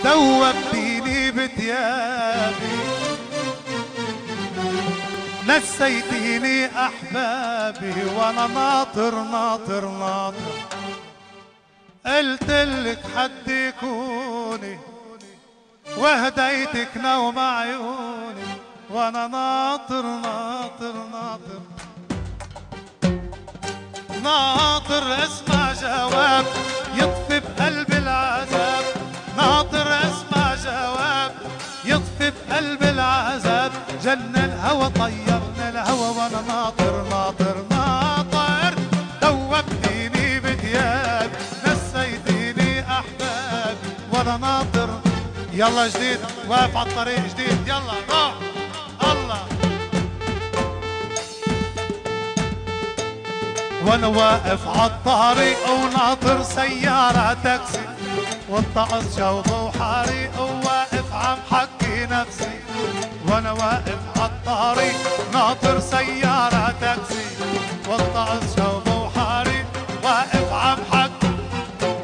دوبتيني بثيابي، نسيتيني أحبابي، وأنا ناطر ناطر ناطر. قلتلك حد يكوني وهديتك نوم عيوني، وأنا ناطر ناطر ناطر ناطر. اسمع جواب يطفي بقلبي العذاب، ناطر اسمع جواب يطفي بقلبي العذاب. جن الهوى طيرني الهوى، وانا ناطر ناطر ناطر. دوبتيني بثياب، نسيتيني احباب، وانا ناطر. يلا جديد، واقف على الطريق جديد، يلا روح الله. وانا واقف عالطريق وناطر سيارة تاكسي، والطقس جوب وحريق وواقف عم حكي نفسي. وانا واقف عالطريق ناطر سيارة تاكسي، والطقس جوب وحريق واقف عم حكي.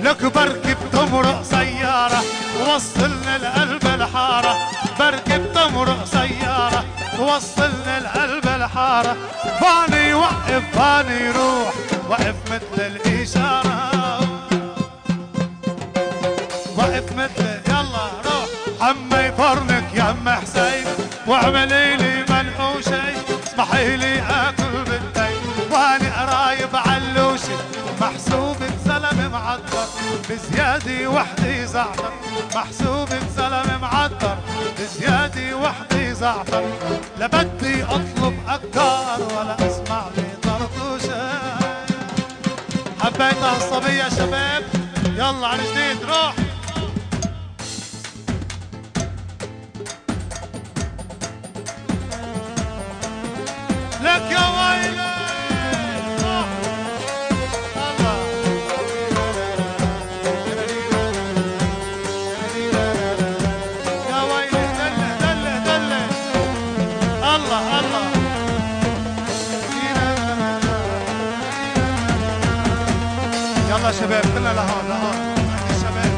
لك بركب تمرق سيارة وصلني القلب الحارة، بركب تمرق سيارة وصلني القلب الحارة. فاني وقف فاني روح، وقف مثل الإشارة، وقف مثل يلا روح. عمي فرنك يا ام حسين، واعملي لي منقوشي، اسمحي لي اكل بالتين. واني قرايب علوشي، محسوبك زلمه معطر بزياده وحدي زعتر، محسوبك زلمه معطر بزياده وحدي زعتر. لا بدي اطلب اكتر ولا اسمع لي طرطوشه. حبيتها الصبيه شباب، يلا عن جديد روح. لك يا ويلي روح الله. يا ويلي دله دله دله الله الله. يلا شباب كلنا لهون لهون الشباب،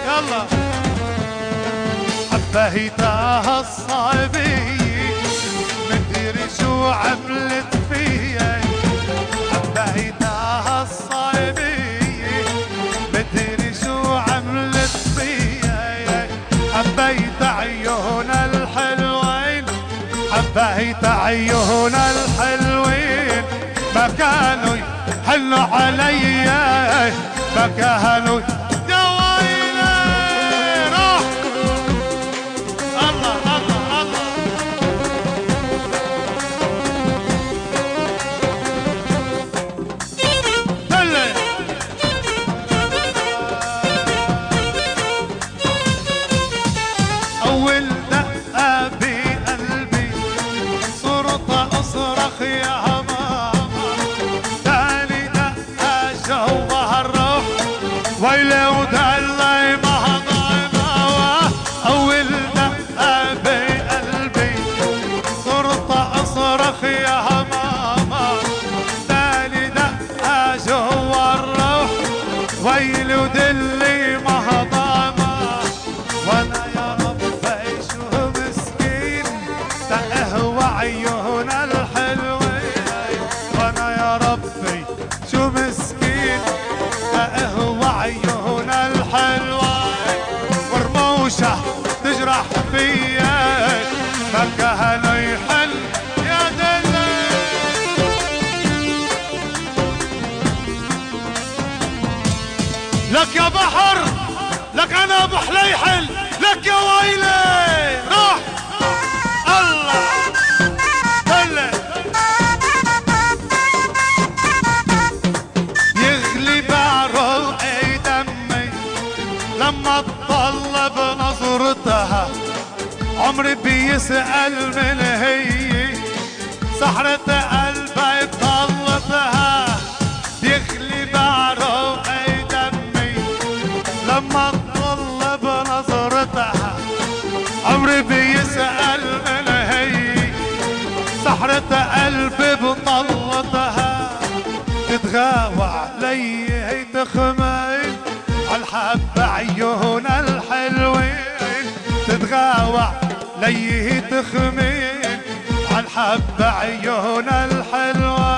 يلا. حبيتها الصعبية، مدري شو عملت فيا. حبيتها الصعبية، مدري شو عملت فيا. حبيت عيون الحلوين، حبيت عيون الحلوين، ما كانوا يحنوا علي، ما كانوا. يا ويلي روح الله الله الله. دلي أول دقة بقلبي صرت أصرخ يا ماما، تاني دقة جوا الروح ويلي ودلي ما ضايمة. أول دقة بقلبي صرت أصرخ يا ماما، تاني دقة جوا الروح ويلي ودلي ما ضايمة. وانا يا ربي شو مسكين تقهوى عيون الحلوين، وانا يا ربي شو مسكين تقهوى عيون الحلوين. ورموشة تجرح فيا، ما كانوا يحل يا دلي. لك يا بحر، لك انا ابو حليحل، لك يا ويلي روح الله. دلي يغلي بعروقي دمي لما تطل بنظرتها، عمري بيسأل من هي، سحرة قلبي بطلتها. بيغلي بعروقي دمي لما تطل بنظرتها، عمري بيسأل من هي، سحرة قلبي بطلتها. تتغاوى علي هي تخمي عالحب عيون الحلوين تتغاوى ليه تخمين عالحب عيون الحلوين